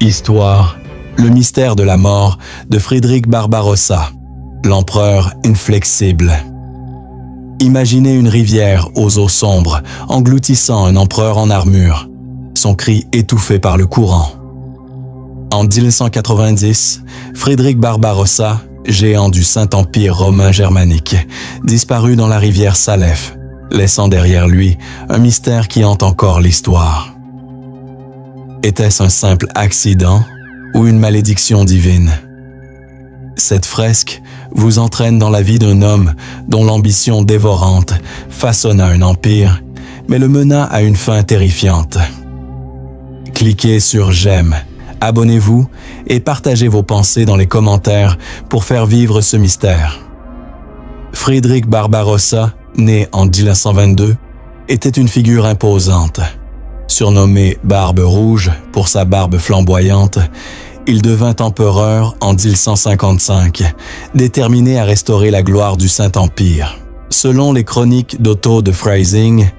Histoire, le mystère de la mort de Friedrich Barbarossa, l'empereur inflexible. Imaginez une rivière aux eaux sombres, engloutissant un empereur en armure, son cri étouffé par le courant. En 1190, Friedrich Barbarossa, géant du Saint-Empire romain germanique, disparut dans la rivière Salef, laissant derrière lui un mystère qui hante encore l'histoire. Était-ce un simple accident ou une malédiction divine? Cette fresque vous entraîne dans la vie d'un homme dont l'ambition dévorante façonna un empire, mais le mena à une fin terrifiante. Cliquez sur j'aime, abonnez-vous et partagez vos pensées dans les commentaires pour faire vivre ce mystère. Friedrich Barbarossa, né en 1922, était une figure imposante. Surnommé Barbe Rouge pour sa barbe flamboyante, il devint empereur en 1155, déterminé à restaurer la gloire du Saint-Empire. Selon les chroniques d'Otto de Freising,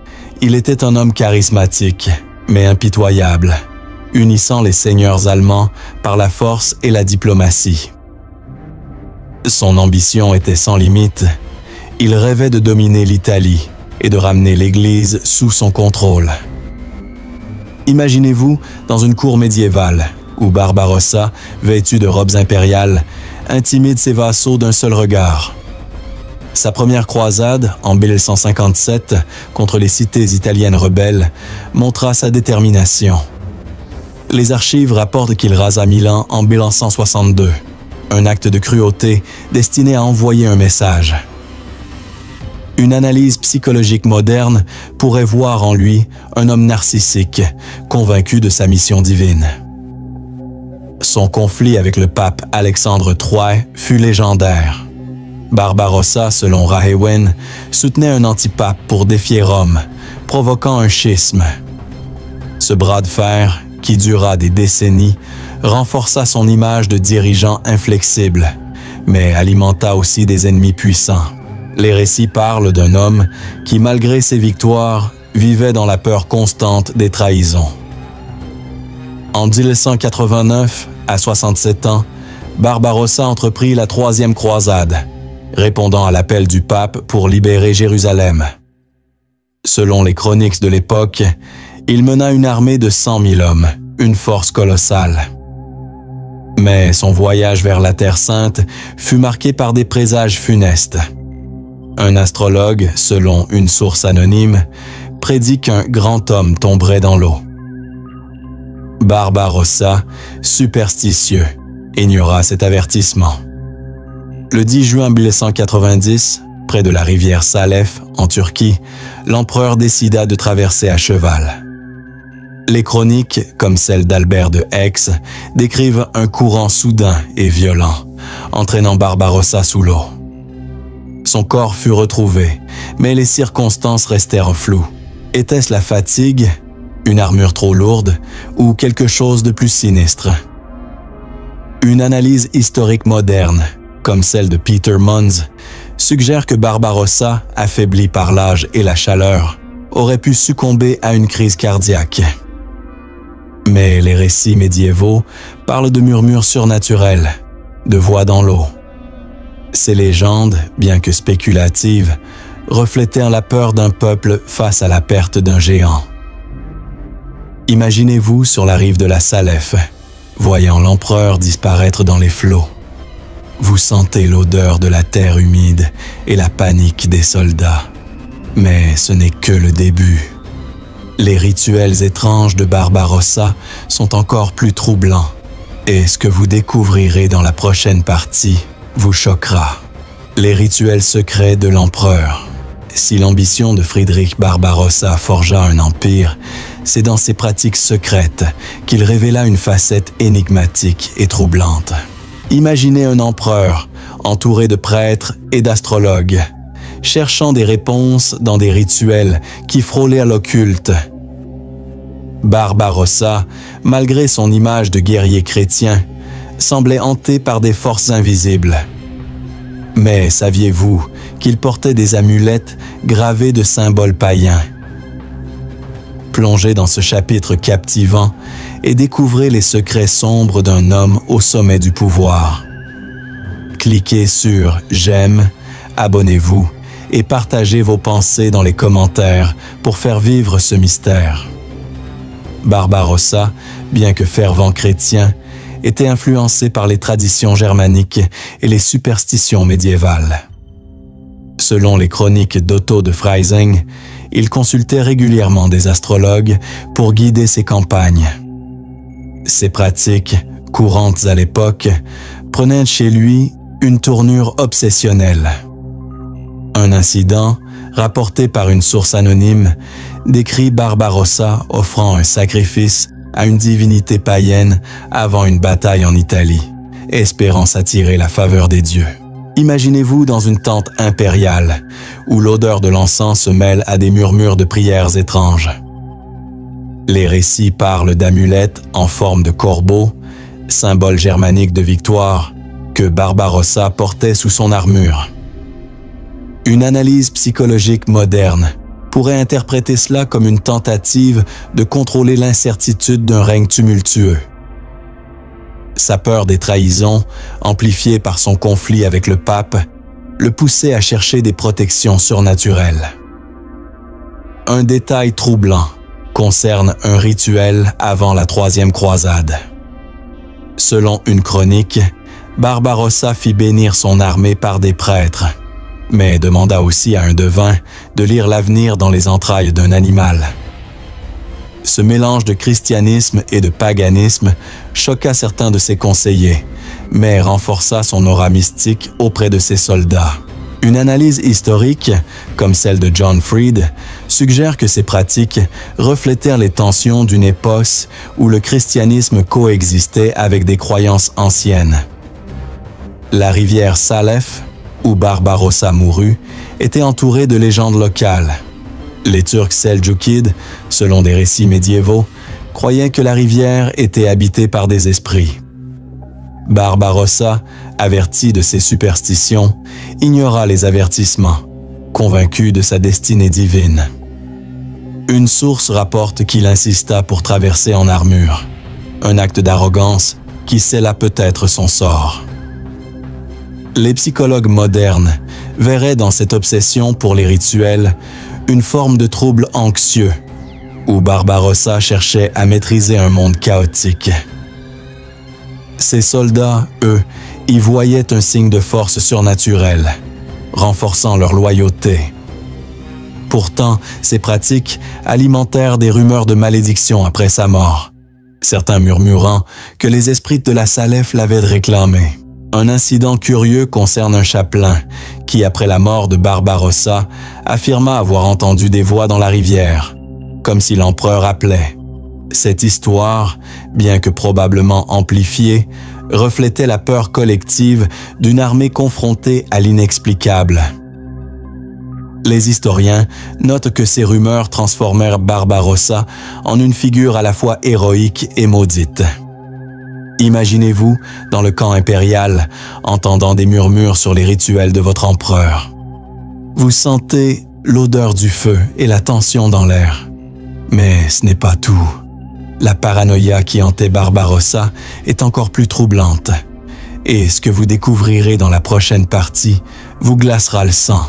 il était un homme charismatique, mais impitoyable, unissant les seigneurs allemands par la force et la diplomatie. Son ambition était sans limite. Il rêvait de dominer l'Italie et de ramener l'Église sous son contrôle. Imaginez-vous dans une cour médiévale où Barbarossa, vêtu de robes impériales, intimide ses vassaux d'un seul regard. Sa première croisade, en 1157, contre les cités italiennes rebelles, montra sa détermination. Les archives rapportent qu'il rasa Milan en 1162, un acte de cruauté destiné à envoyer un message. Une analyse psychologique moderne pourrait voir en lui un homme narcissique, convaincu de sa mission divine. Son conflit avec le pape Alexandre III fut légendaire. Barbarossa, selon Rahewen, soutenait un antipape pour défier Rome, provoquant un schisme. Ce bras de fer, qui dura des décennies, renforça son image de dirigeant inflexible, mais alimenta aussi des ennemis puissants. Les récits parlent d'un homme qui, malgré ses victoires, vivait dans la peur constante des trahisons. En 1189, à 67 ans, Barbarossa entreprit la troisième croisade, répondant à l'appel du pape pour libérer Jérusalem. Selon les chroniques de l'époque, il mena une armée de 100 000 hommes, une force colossale. Mais son voyage vers la Terre Sainte fut marqué par des présages funestes. Un astrologue, selon une source anonyme, prédit qu'un grand homme tomberait dans l'eau. Barbarossa, superstitieux, ignora cet avertissement. Le 10 juin 1190, près de la rivière Salef, en Turquie, l'empereur décida de traverser à cheval. Les chroniques, comme celle d'Albert de Aix, décrivent un courant soudain et violent, entraînant Barbarossa sous l'eau. Son corps fut retrouvé, mais les circonstances restèrent floues. Était-ce la fatigue, une armure trop lourde ou quelque chose de plus sinistre? Une analyse historique moderne, comme celle de Peter Munz, suggère que Barbarossa, affaibli par l'âge et la chaleur, aurait pu succomber à une crise cardiaque. Mais les récits médiévaux parlent de murmures surnaturels, de voix dans l'eau. Ces légendes, bien que spéculatives, reflétèrent la peur d'un peuple face à la perte d'un géant. Imaginez-vous sur la rive de la Salef, voyant l'empereur disparaître dans les flots. Vous sentez l'odeur de la terre humide et la panique des soldats. Mais ce n'est que le début. Les rituels étranges de Barbarossa sont encore plus troublants, et ce que vous découvrirez dans la prochaine partie vous choquera. Les rituels secrets de l'empereur. Si l'ambition de Friedrich Barbarossa forgea un empire, c'est dans ses pratiques secrètes qu'il révéla une facette énigmatique et troublante. Imaginez un empereur entouré de prêtres et d'astrologues, cherchant des réponses dans des rituels qui frôlaient l'occulte. Barbarossa, malgré son image de guerrier chrétien, semblait hanté par des forces invisibles. Mais saviez-vous qu'il portait des amulettes gravées de symboles païens? Plongez dans ce chapitre captivant et découvrez les secrets sombres d'un homme au sommet du pouvoir. Cliquez sur « J'aime », abonnez-vous et partagez vos pensées dans les commentaires pour faire vivre ce mystère. Barbarossa, bien que fervent chrétien, était influencé par les traditions germaniques et les superstitions médiévales. Selon les chroniques d'Otto de Freising, il consultait régulièrement des astrologues pour guider ses campagnes. Ces pratiques, courantes à l'époque, prenaient chez lui une tournure obsessionnelle. Un incident, rapporté par une source anonyme, décrit Barbarossa offrant un sacrifice à une divinité païenne avant une bataille en Italie, espérant s'attirer la faveur des dieux. Imaginez-vous dans une tente impériale, où l'odeur de l'encens se mêle à des murmures de prières étranges. Les récits parlent d'amulettes en forme de corbeau, symbole germanique de victoire, que Barbarossa portait sous son armure. Une analyse psychologique moderne pourrait interpréter cela comme une tentative de contrôler l'incertitude d'un règne tumultueux. Sa peur des trahisons, amplifiée par son conflit avec le pape, le poussait à chercher des protections surnaturelles. Un détail troublant concerne un rituel avant la troisième croisade. Selon une chronique, Barbarossa fit bénir son armée par des prêtres, mais demanda aussi à un devin de lire l'avenir dans les entrailles d'un animal. Ce mélange de christianisme et de paganisme choqua certains de ses conseillers, mais renforça son aura mystique auprès de ses soldats. Une analyse historique, comme celle de John Fried, suggère que ces pratiques reflétèrent les tensions d'une époque où le christianisme coexistait avec des croyances anciennes. La rivière Salef, où Barbarossa mourut, était entourée de légendes locales. Les Turcs seldjoukides, selon des récits médiévaux, croyaient que la rivière était habitée par des esprits. Barbarossa, averti de ces superstitions, ignora les avertissements, convaincu de sa destinée divine. Une source rapporte qu'il insista pour traverser en armure, un acte d'arrogance qui scella peut-être son sort. Les psychologues modernes verraient dans cette obsession pour les rituels une forme de trouble anxieux, où Barbarossa cherchait à maîtriser un monde chaotique. Ses soldats, eux, y voyaient un signe de force surnaturelle, renforçant leur loyauté. Pourtant, ces pratiques alimentèrent des rumeurs de malédiction après sa mort, certains murmurant que les esprits de la Salef l'avaient réclamé. Un incident curieux concerne un chapelain qui, après la mort de Barbarossa, affirma avoir entendu des voix dans la rivière, comme si l'empereur appelait. Cette histoire, bien que probablement amplifiée, reflétait la peur collective d'une armée confrontée à l'inexplicable. Les historiens notent que ces rumeurs transformèrent Barbarossa en une figure à la fois héroïque et maudite. Imaginez-vous, dans le camp impérial, entendant des murmures sur les rituels de votre empereur. Vous sentez l'odeur du feu et la tension dans l'air. Mais ce n'est pas tout. La paranoïa qui hantait Barbarossa est encore plus troublante. Et ce que vous découvrirez dans la prochaine partie vous glacera le sang.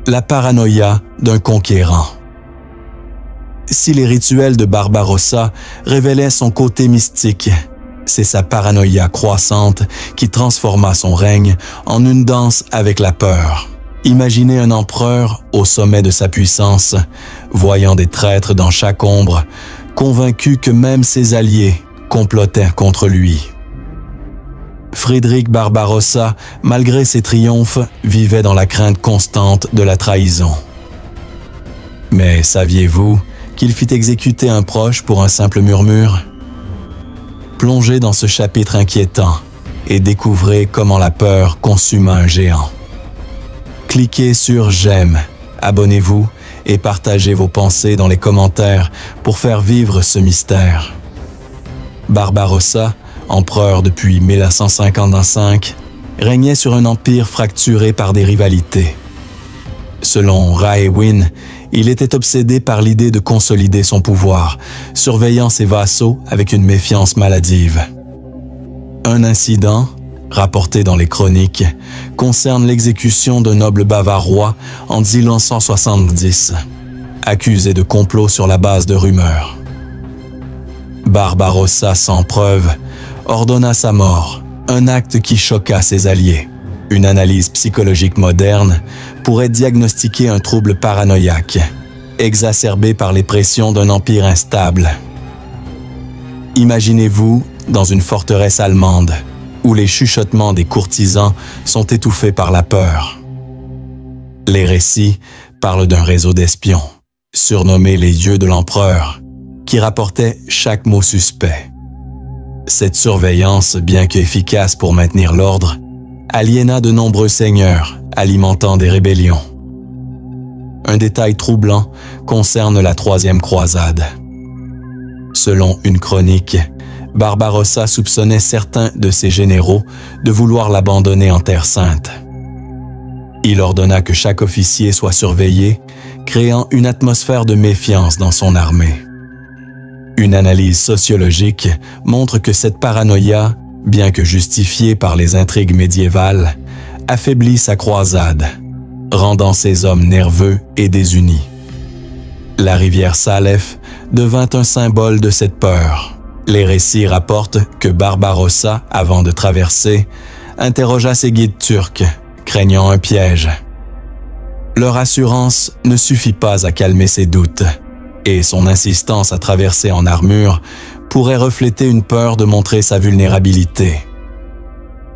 La paranoïa d'un conquérant. Si les rituels de Barbarossa révélaient son côté mystique, c'est sa paranoïa croissante qui transforma son règne en une danse avec la peur. Imaginez un empereur au sommet de sa puissance, voyant des traîtres dans chaque ombre, convaincu que même ses alliés complotaient contre lui. Frédéric Barbarossa, malgré ses triomphes, vivait dans la crainte constante de la trahison. Mais saviez-vous qu'il fit exécuter un proche pour un simple murmure? Plongez dans ce chapitre inquiétant et découvrez comment la peur consuma un géant. Cliquez sur « J'aime », abonnez-vous et partagez vos pensées dans les commentaires pour faire vivre ce mystère. Barbarossa, empereur depuis 1155, régnait sur un empire fracturé par des rivalités. Selon Raewyn, il était obsédé par l'idée de consolider son pouvoir, surveillant ses vassaux avec une méfiance maladive. Un incident, rapporté dans les chroniques, concerne l'exécution d'un noble bavarois en 1170, accusé de complot sur la base de rumeurs. Barbarossa, sans preuve, ordonna sa mort, un acte qui choqua ses alliés. Une analyse psychologique moderne pourrait diagnostiquer un trouble paranoïaque, exacerbé par les pressions d'un empire instable. Imaginez-vous dans une forteresse allemande, où les chuchotements des courtisans sont étouffés par la peur. Les récits parlent d'un réseau d'espions, surnommés les yeux de l'empereur, qui rapportaient chaque mot suspect. Cette surveillance, bien qu'efficace pour maintenir l'ordre, aliéna de nombreux seigneurs, alimentant des rébellions. Un détail troublant concerne la troisième croisade. Selon une chronique, Barbarossa soupçonnait certains de ses généraux de vouloir l'abandonner en Terre Sainte. Il ordonna que chaque officier soit surveillé, créant une atmosphère de méfiance dans son armée. Une analyse sociologique montre que cette paranoïa, bien que justifiée par les intrigues médiévales, affaiblit sa croisade, rendant ses hommes nerveux et désunis. La rivière Salef devint un symbole de cette peur. Les récits rapportent que Barbarossa, avant de traverser, interrogea ses guides turcs, craignant un piège. Leur assurance ne suffit pas à calmer ses doutes, et son insistance à traverser en armure pourrait refléter une peur de montrer sa vulnérabilité.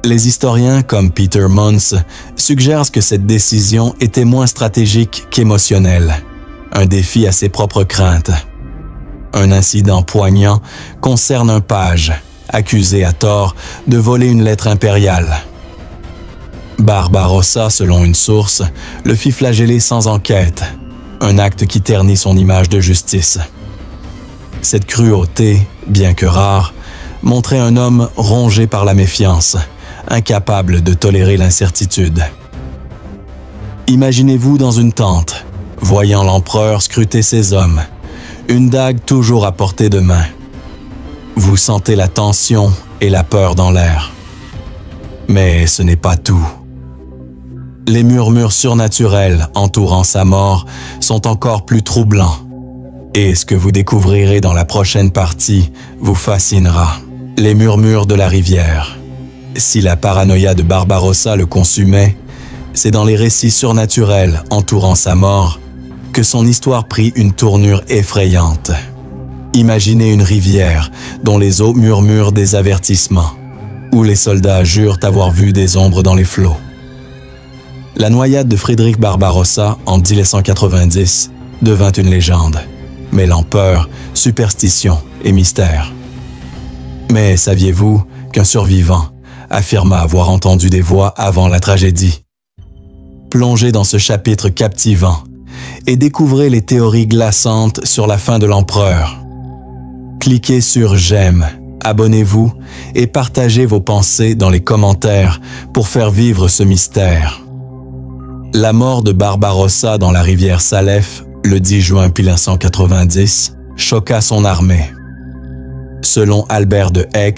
Les historiens comme Peter Munz suggèrent que cette décision était moins stratégique qu'émotionnelle, un défi à ses propres craintes. Un incident poignant concerne un page, accusé à tort de voler une lettre impériale. Barbarossa, selon une source, le fit flageller sans enquête, un acte qui ternit son image de justice. Cette cruauté, bien que rare, montrait un homme rongé par la méfiance, incapable de tolérer l'incertitude. Imaginez-vous dans une tente, voyant l'empereur scruter ses hommes, une dague toujours à portée de main. Vous sentez la tension et la peur dans l'air. Mais ce n'est pas tout. Les murmures surnaturels entourant sa mort sont encore plus troublants. Et ce que vous découvrirez dans la prochaine partie vous fascinera. Les murmures de la rivière. Si la paranoïa de Barbarossa le consumait, c'est dans les récits surnaturels entourant sa mort que son histoire prit une tournure effrayante. Imaginez une rivière dont les eaux murmurent des avertissements, où les soldats jurent avoir vu des ombres dans les flots. La noyade de Frédéric Barbarossa en 1190 devint une légende, mêlant peur, superstition et mystère. Mais saviez-vous qu'un survivant affirma avoir entendu des voix avant la tragédie? Plongez dans ce chapitre captivant et découvrez les théories glaçantes sur la fin de l'empereur. Cliquez sur j'aime, abonnez-vous et partagez vos pensées dans les commentaires pour faire vivre ce mystère. La mort de Barbarossa dans la rivière Salef, le 10 juin 1190, choqua son armée. Selon Albert de Aix,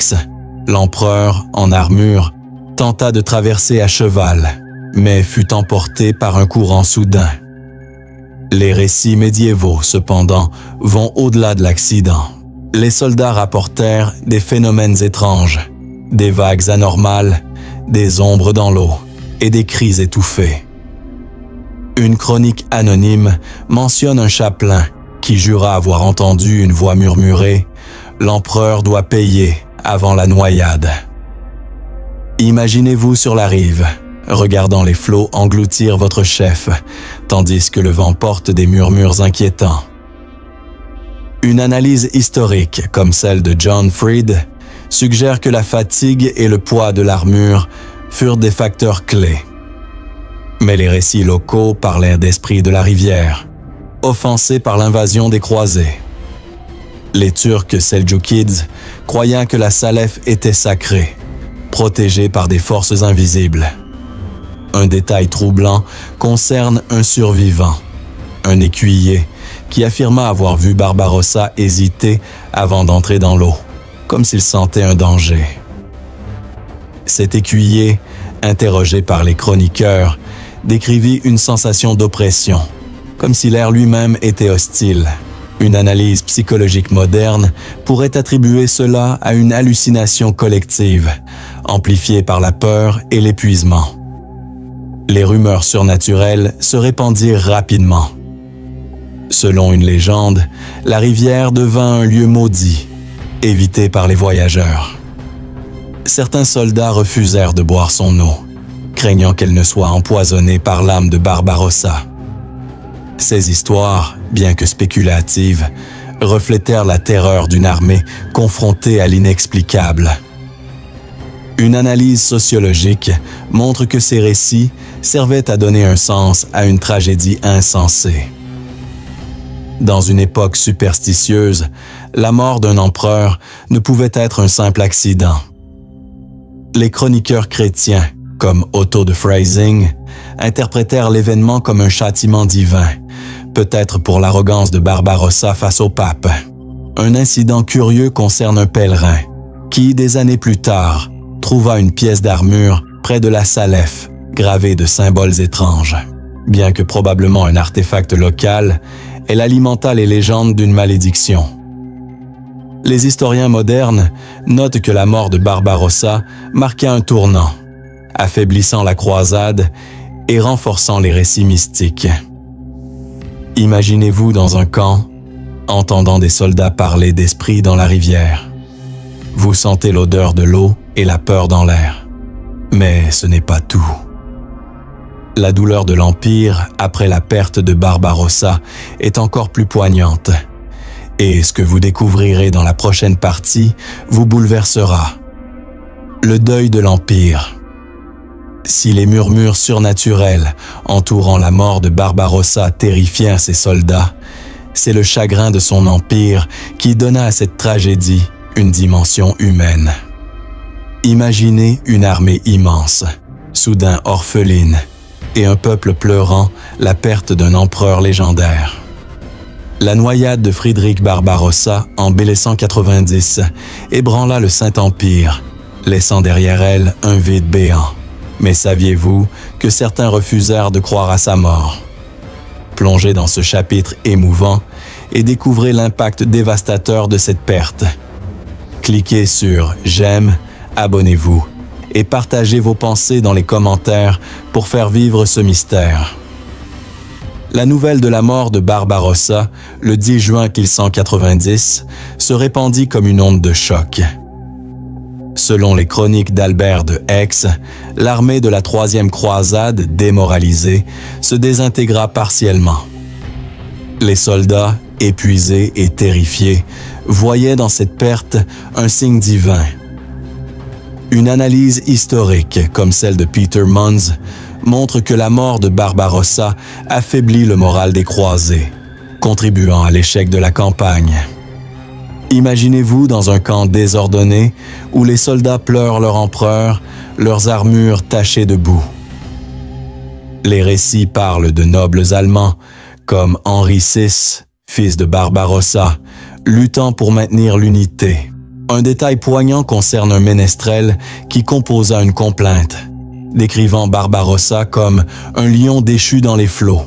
l'empereur, en armure, tenta de traverser à cheval, mais fut emporté par un courant soudain. Les récits médiévaux, cependant, vont au-delà de l'accident. Les soldats rapportèrent des phénomènes étranges, des vagues anormales, des ombres dans l'eau et des cris étouffés. Une chronique anonyme mentionne un chapelain qui jura avoir entendu une voix murmurer « L'empereur doit payer avant la noyade ». Imaginez-vous sur la rive, regardant les flots engloutir votre chef, tandis que le vent porte des murmures inquiétants. Une analyse historique, comme celle de John Fried, suggère que la fatigue et le poids de l'armure furent des facteurs clés. Mais les récits locaux parlèrent d'esprits de la rivière, offensés par l'invasion des croisés. Les Turcs seldjoukides croyaient que la Salef était sacrée, protégée par des forces invisibles. Un détail troublant concerne un survivant, un écuyer, qui affirma avoir vu Barbarossa hésiter avant d'entrer dans l'eau, comme s'il sentait un danger. Cet écuyer, interrogé par les chroniqueurs, décrivit une sensation d'oppression, comme si l'air lui-même était hostile. Une analyse psychologique moderne pourrait attribuer cela à une hallucination collective, amplifiée par la peur et l'épuisement. Les rumeurs surnaturelles se répandirent rapidement. Selon une légende, la rivière devint un lieu maudit, évité par les voyageurs. Certains soldats refusèrent de boire son eau, craignant qu'elle ne soit empoisonnée par l'âme de Barbarossa. Ces histoires, bien que spéculatives, reflétèrent la terreur d'une armée confrontée à l'inexplicable. Une analyse sociologique montre que ces récits servaient à donner un sens à une tragédie insensée. Dans une époque superstitieuse, la mort d'un empereur ne pouvait être un simple accident. Les chroniqueurs chrétiens, comme Otto de Freising, interprétèrent l'événement comme un châtiment divin, peut-être pour l'arrogance de Barbarossa face au pape. Un incident curieux concerne un pèlerin qui, des années plus tard, trouva une pièce d'armure près de la Salef, gravée de symboles étranges. Bien que probablement un artefact local, elle alimenta les légendes d'une malédiction. Les historiens modernes notent que la mort de Barbarossa marqua un tournant, affaiblissant la croisade et renforçant les récits mystiques. Imaginez-vous dans un camp, entendant des soldats parler d'esprits dans la rivière. Vous sentez l'odeur de l'eau et la peur dans l'air. Mais ce n'est pas tout. La douleur de l'Empire après la perte de Barbarossa est encore plus poignante. Et ce que vous découvrirez dans la prochaine partie vous bouleversera. Le deuil de l'Empire. Si les murmures surnaturels entourant la mort de Barbarossa terrifièrent ses soldats, c'est le chagrin de son empire qui donna à cette tragédie une dimension humaine. Imaginez une armée immense, soudain orpheline, et un peuple pleurant la perte d'un empereur légendaire. La noyade de Friedrich Barbarossa en 1190 ébranla le Saint-Empire, laissant derrière elle un vide béant. Mais saviez-vous que certains refusèrent de croire à sa mort? Plongez dans ce chapitre émouvant et découvrez l'impact dévastateur de cette perte. Cliquez sur « J'aime », abonnez-vous et partagez vos pensées dans les commentaires pour faire vivre ce mystère. La nouvelle de la mort de Barbarossa, le 10 juin 1190, se répandit comme une onde de choc. Selon les chroniques d'Albert de Aix, l'armée de la Troisième Croisade, démoralisée, se désintégra partiellement. Les soldats, épuisés et terrifiés, voyaient dans cette perte un signe divin. Une analyse historique, comme celle de Peter Munz, montre que la mort de Barbarossa affaiblit le moral des croisés, contribuant à l'échec de la campagne. Imaginez-vous dans un camp désordonné où les soldats pleurent leur empereur, leurs armures tachées de boue. Les récits parlent de nobles Allemands, comme Henri VI, fils de Barbarossa, luttant pour maintenir l'unité. Un détail poignant concerne un ménestrel qui composa une complainte, décrivant Barbarossa comme un lion déchu dans les flots.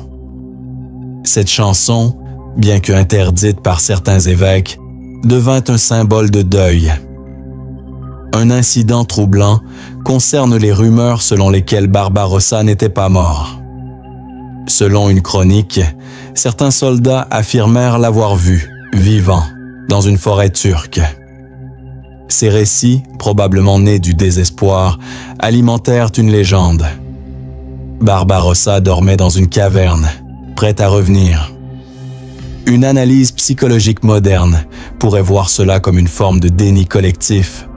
Cette chanson, bien que interdite par certains évêques, devint un symbole de deuil. Un incident troublant concerne les rumeurs selon lesquelles Barbarossa n'était pas mort. Selon une chronique, certains soldats affirmèrent l'avoir vu, vivant, dans une forêt turque. Ces récits, probablement nés du désespoir, alimentèrent une légende. Barbarossa dormait dans une caverne, prêt à revenir. Une analyse psychologique moderne pourrait voir cela comme une forme de déni collectif,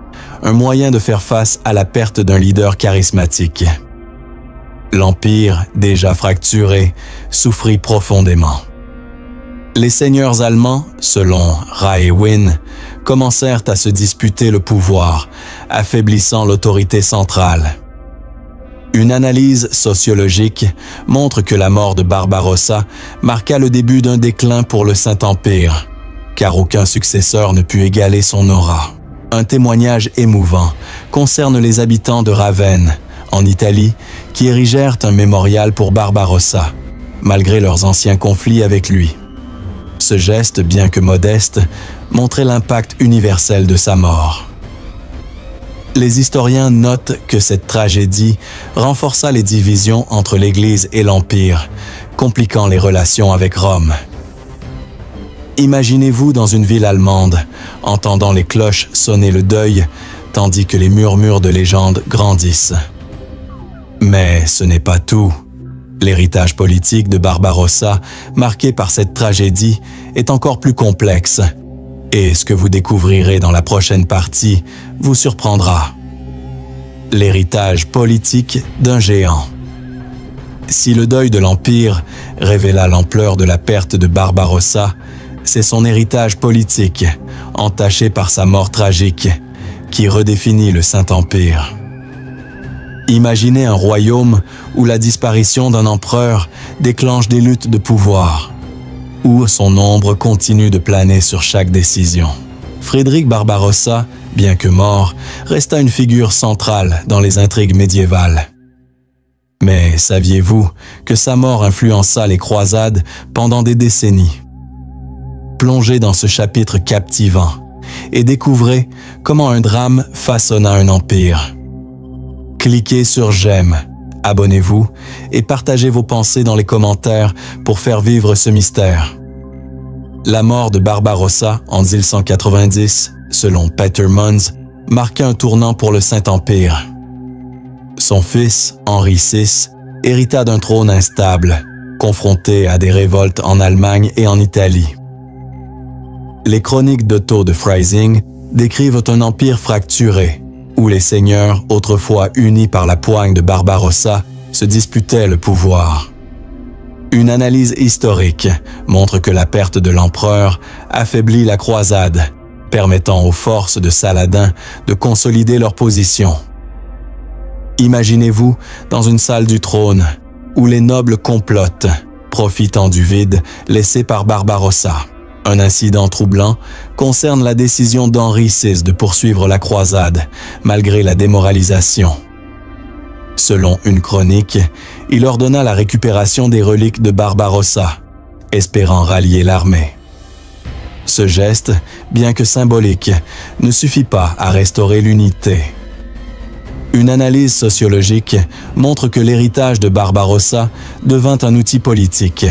un moyen de faire face à la perte d'un leader charismatique. L'Empire, déjà fracturé, souffrit profondément. Les seigneurs allemands, selon Raewin, commencèrent à se disputer le pouvoir, affaiblissant l'autorité centrale. Une analyse sociologique montre que la mort de Barbarossa marqua le début d'un déclin pour le Saint-Empire, car aucun successeur ne put égaler son aura. Un témoignage émouvant concerne les habitants de Ravenne, en Italie, qui érigèrent un mémorial pour Barbarossa, malgré leurs anciens conflits avec lui. Ce geste, bien que modeste, montrait l'impact universel de sa mort. Les historiens notent que cette tragédie renforça les divisions entre l'Église et l'Empire, compliquant les relations avec Rome. Imaginez-vous dans une ville allemande, entendant les cloches sonner le deuil, tandis que les murmures de légende grandissent. Mais ce n'est pas tout. L'héritage politique de Barbarossa, marqué par cette tragédie, est encore plus complexe. Et ce que vous découvrirez dans la prochaine partie vous surprendra. L'héritage politique d'un géant. Si le deuil de l'Empire révéla l'ampleur de la perte de Barbarossa, c'est son héritage politique, entaché par sa mort tragique, qui redéfinit le Saint-Empire. Imaginez un royaume où la disparition d'un empereur déclenche des luttes de pouvoir, où son ombre continue de planer sur chaque décision. Frédéric Barbarossa, bien que mort, resta une figure centrale dans les intrigues médiévales. Mais saviez-vous que sa mort influença les croisades pendant des décennies? Plongez dans ce chapitre captivant et découvrez comment un drame façonna un empire. Cliquez sur j'aime, abonnez-vous et partagez vos pensées dans les commentaires pour faire vivre ce mystère. La mort de Barbarossa en 1190, selon Peter Munz, marqua un tournant pour le Saint-Empire. Son fils, Henri VI, hérita d'un trône instable, confronté à des révoltes en Allemagne et en Italie. Les chroniques d'Otto de Freising décrivent un empire fracturé, où les seigneurs, autrefois unis par la poigne de Barbarossa, se disputaient le pouvoir. Une analyse historique montre que la perte de l'empereur affaiblit la croisade, permettant aux forces de Saladin de consolider leur position. Imaginez-vous dans une salle du trône, où les nobles complotent, profitant du vide laissé par Barbarossa. Un incident troublant concerne la décision d'Henri VI de poursuivre la croisade, malgré la démoralisation. Selon une chronique, il ordonna la récupération des reliques de Barbarossa, espérant rallier l'armée. Ce geste, bien que symbolique, ne suffit pas à restaurer l'unité. Une analyse sociologique montre que l'héritage de Barbarossa devint un outil politique.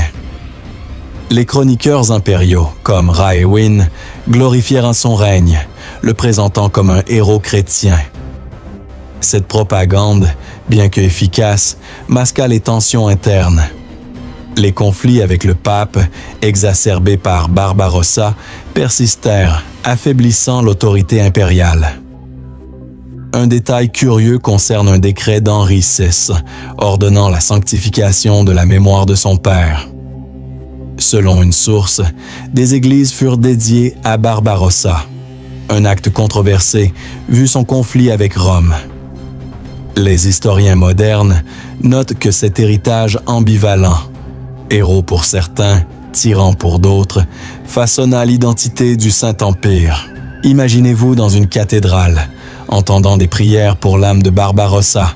Les chroniqueurs impériaux, comme Raewin, glorifièrent son règne, le présentant comme un héros chrétien. Cette propagande, bien que efficace, masqua les tensions internes. Les conflits avec le pape, exacerbés par Barbarossa, persistèrent, affaiblissant l'autorité impériale. Un détail curieux concerne un décret d'Henri VI, ordonnant la sanctification de la mémoire de son père. Selon une source, des églises furent dédiées à Barbarossa, un acte controversé vu son conflit avec Rome. Les historiens modernes notent que cet héritage ambivalent, héros pour certains, tyran pour d'autres, façonna l'identité du Saint-Empire. Imaginez-vous dans une cathédrale, entendant des prières pour l'âme de Barbarossa,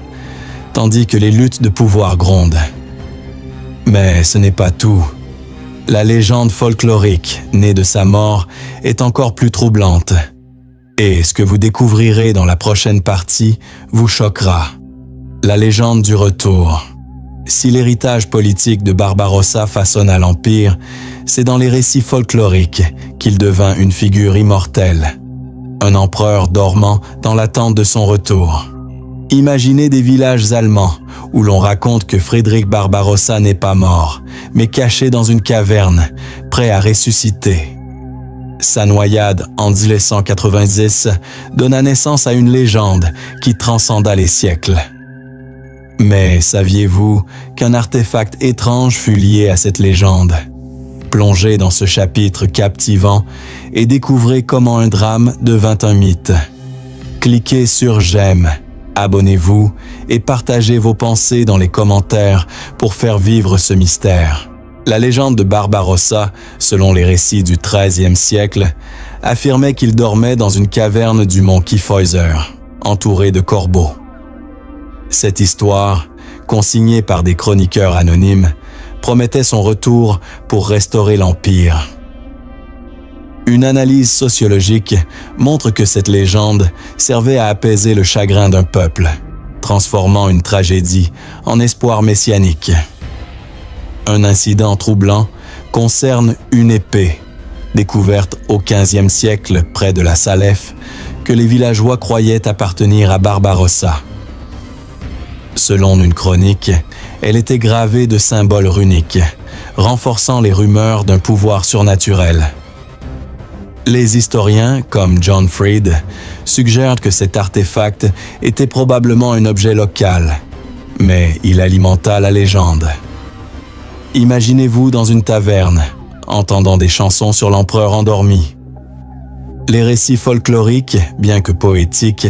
tandis que les luttes de pouvoir grondent. Mais ce n'est pas tout. La légende folklorique, née de sa mort, est encore plus troublante. Et ce que vous découvrirez dans la prochaine partie vous choquera. La légende du retour. Si l'héritage politique de Barbarossa façonna l'Empire, c'est dans les récits folkloriques qu'il devint une figure immortelle. Un empereur dormant dans l'attente de son retour. Imaginez des villages allemands où l'on raconte que Frédéric Barbarossa n'est pas mort, mais caché dans une caverne, prêt à ressusciter. Sa noyade en 1190 donna naissance à une légende qui transcenda les siècles. Mais saviez-vous qu'un artefact étrange fut lié à cette légende? Plongez dans ce chapitre captivant et découvrez comment un drame devint un mythe. Cliquez sur j'aime, abonnez-vous et partagez vos pensées dans les commentaires pour faire vivre ce mystère. La légende de Barbarossa, selon les récits du XIIIe siècle, affirmait qu'il dormait dans une caverne du mont Kyffhäuser, entouré de corbeaux. Cette histoire, consignée par des chroniqueurs anonymes, promettait son retour pour restaurer l'Empire. Une analyse sociologique montre que cette légende servait à apaiser le chagrin d'un peuple, transformant une tragédie en espoir messianique. Un incident troublant concerne une épée, découverte au XVe siècle près de la Salef, que les villageois croyaient appartenir à Barbarossa. Selon une chronique, elle était gravée de symboles runiques, renforçant les rumeurs d'un pouvoir surnaturel. Les historiens, comme John Fried, suggèrent que cet artefact était probablement un objet local, mais il alimenta la légende. Imaginez-vous dans une taverne, entendant des chansons sur l'empereur endormi. Les récits folkloriques, bien que poétiques,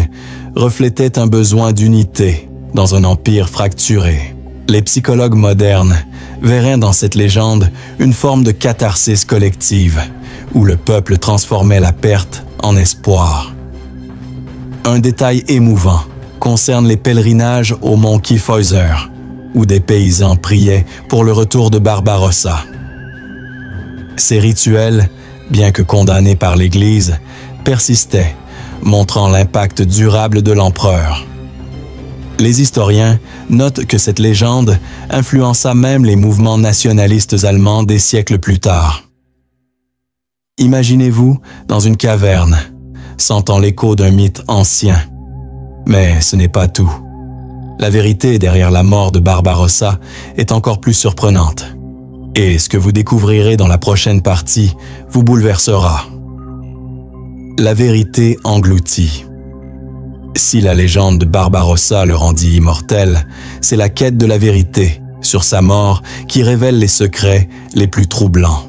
reflétaient un besoin d'unité dans un empire fracturé. Les psychologues modernes verraient dans cette légende une forme de catharsis collective, où le peuple transformait la perte en espoir. Un détail émouvant concerne les pèlerinages au mont Kyffhäuser, où des paysans priaient pour le retour de Barbarossa. Ces rituels, bien que condamnés par l'Église, persistaient, montrant l'impact durable de l'empereur. Les historiens notent que cette légende influença même les mouvements nationalistes allemands des siècles plus tard. Imaginez-vous dans une caverne, sentant l'écho d'un mythe ancien. Mais ce n'est pas tout. La vérité derrière la mort de Barbarossa est encore plus surprenante. Et ce que vous découvrirez dans la prochaine partie vous bouleversera. La vérité engloutie. Si la légende de Barbarossa le rendit immortel, c'est la quête de la vérité sur sa mort qui révèle les secrets les plus troublants.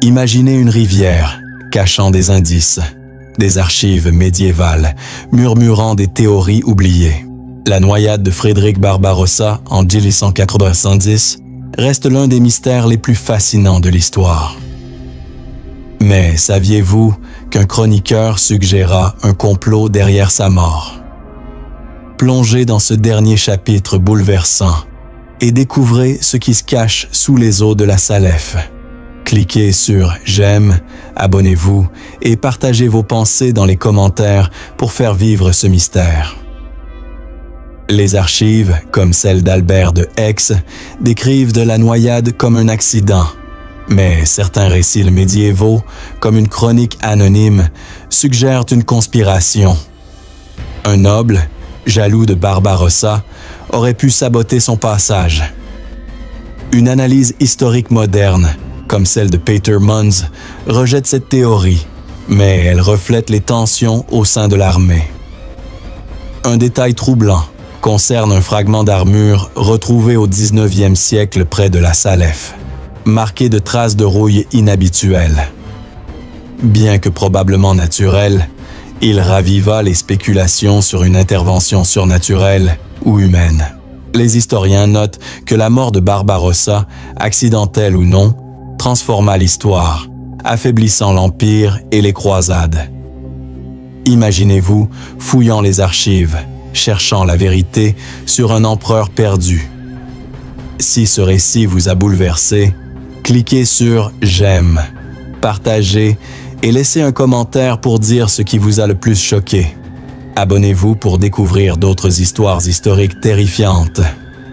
Imaginez une rivière cachant des indices, des archives médiévales murmurant des théories oubliées. La noyade de Frédéric Barbarossa en 1890 reste l'un des mystères les plus fascinants de l'histoire. Mais saviez-vous qu'un chroniqueur suggéra un complot derrière sa mort? Plongez dans ce dernier chapitre bouleversant et découvrez ce qui se cache sous les eaux de la Salef. Cliquez sur « J'aime », abonnez-vous et partagez vos pensées dans les commentaires pour faire vivre ce mystère. Les archives, comme celle d'Albert de Aix, décrivent de la noyade comme un accident. Mais certains récits médiévaux, comme une chronique anonyme, suggèrent une conspiration. Un noble, jaloux de Barbarossa, aurait pu saboter son passage. Une analyse historique moderne, comme celle de Peter Munz, rejette cette théorie, mais elle reflète les tensions au sein de l'armée. Un détail troublant concerne un fragment d'armure retrouvé au 19e siècle près de la Salef, marqué de traces de rouille inhabituelles. Bien que probablement naturel, il raviva les spéculations sur une intervention surnaturelle ou humaine. Les historiens notent que la mort de Barbarossa, accidentelle ou non, transforma l'histoire, affaiblissant l'Empire et les croisades. Imaginez-vous fouillant les archives, cherchant la vérité sur un empereur perdu. Si ce récit vous a bouleversé, cliquez sur « J'aime », partagez et laissez un commentaire pour dire ce qui vous a le plus choqué. Abonnez-vous pour découvrir d'autres histoires historiques terrifiantes.